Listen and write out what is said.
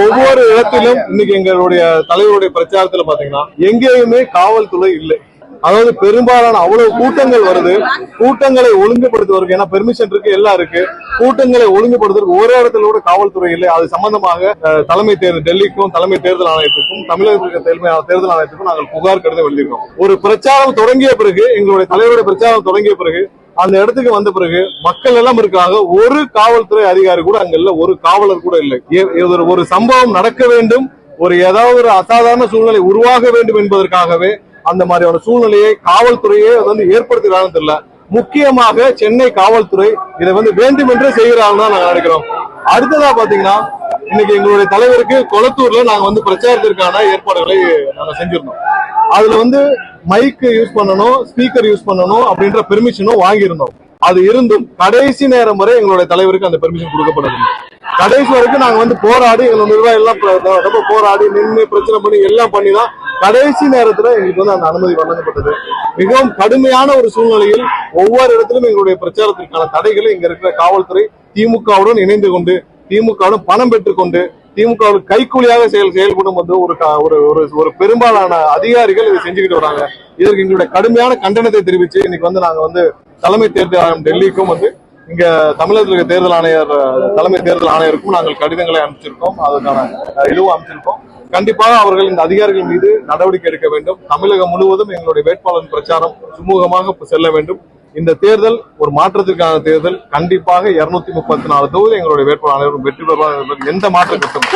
ஒவ்வொரு இடத்திலும் இன்னைக்கு எங்களுடைய தலைவருடைய பிரச்சாரத்துல பாத்தீங்கன்னா எங்கேயுமே காவல்துறை இல்லை. அதாவது பெரும்பாலான அவ்வளவு கூட்டங்கள் வருது, கூட்டங்களை ஒழுங்குபடுத்துவதற்கு ஏன்னா பெர்மிஷன் இருக்கு, எல்லாம் இருக்கு, கூட்டங்களை ஒழுங்குபடுத்துவதற்கு ஒரு இடத்துல கூட காவல்துறை இல்லை. அது சம்பந்தமாக தலைமை தேர்தல் டெல்லிக்கும் தலைமை தேர்தல் ஆணையத்துக்கும் தமிழகத்திற்கு தேர்தல் ஆணையத்துக்கும் நாங்கள் புகார் கடிதம் எழுதியிருக்கோம். ஒரு பிரச்சாரம் தொடங்கிய பிறகு, எங்களுடைய தலைவருடைய பிரச்சாரம் தொடங்கிய பிறகு அந்த இடத்துக்கு வந்த பிறகு மக்கள் எல்லாம் இருக்காங்க, ஒரு காவல்துறை அதிகாரி கூட அங்க இல்ல, ஒரு காவலர் கூட இல்லை. ஒரு சம்பவம் நடக்க வேண்டும், ஏதாவது ஒரு அசாதாரண சூழ்நிலை உருவாக வேண்டும் என்பதற்காகவே அந்த மாதிரியான சூழ்நிலையை காவல்துறையே ஏற்படுத்துகிறாங்க தெரியல. முக்கியமாக சென்னை காவல்துறை இதை வேண்டும் என்றே செய்கிறாங்க தான் நாங்க நினைக்கிறோம். அடுத்ததா பாத்தீங்கன்னா இன்னைக்கு எங்களுடைய தலைவருக்கு கொளத்தூர்ல நாங்க பிரச்சாரத்திற்கான ஏற்பாடுகளை நாங்க செஞ்சிருந்தோம். அதுல மைக் யூஸ் பண்ணணும், ஸ்பீக்கர் யூஸ் பண்ணணும் அப்படின்ற பெர்மிஷனும் வாங்கியிருந்தோம். அது இருந்தும் கடைசி நேரம் வரை எங்களுடைய தலைவருக்கு அந்த பெர்மிஷன் கொடுக்கப்படவில்லை. கடைசி வரைக்கும் நாங்க போராடி எங்களோட நிர்வாகம் எல்லாம் ரொம்ப போராடி நின்று பிரச்சனை பண்ணி எல்லாம் பண்ணிதான் கடைசி நேரத்துல எங்களுக்கு அந்த அனுமதி வழங்கப்பட்டது. மிகவும் கடுமையான ஒரு சூழ்நிலையில் ஒவ்வொரு இடத்திலும் எங்களுடைய பிரச்சாரத்திற்கான தடைகளை இங்க இருக்கிற காவல்துறை திமுகவுடன் இணைந்து கொண்டு, திமுகவுடன் பணம் பெற்றுக்கொண்டு, திமுக கைக்கூலியாக செயல்படும் ஒரு பெரும்பாலான அதிகாரிகள் இதை செஞ்சுக்கிட்டு வராங்க. இதற்கு எங்களுடைய கடுமையான கண்டனத்தை தெரிவிச்சு இன்னைக்கு நாங்க தலைமை தேர்தல் ஆணையம் டெல்லிக்கும் இங்க தமிழகத்தில் தேர்தல் ஆணையர் தலைமை தேர்தல் ஆணையருக்கும் நாங்கள் கடிதங்களை அனுப்பிச்சிருக்கோம். அதற்கான இதுவும் அனுப்பிச்சிருக்கோம். கண்டிப்பாக அவர்கள் இந்த அதிகாரிகள் மீது நடவடிக்கை எடுக்க வேண்டும். தமிழகம் முழுவதும் எங்களுடைய வேட்பாளர் பிரச்சாரம் சுமூகமாக செல்ல வேண்டும். இந்த தேர்தல் ஒரு மாற்றத்திற்கான தேர்தல். கண்டிப்பாக 234 தொகுதி எங்களுடைய வேட்பாளர் வெற்றி பெறுவார், எந்த மாற்ற கருத்தும்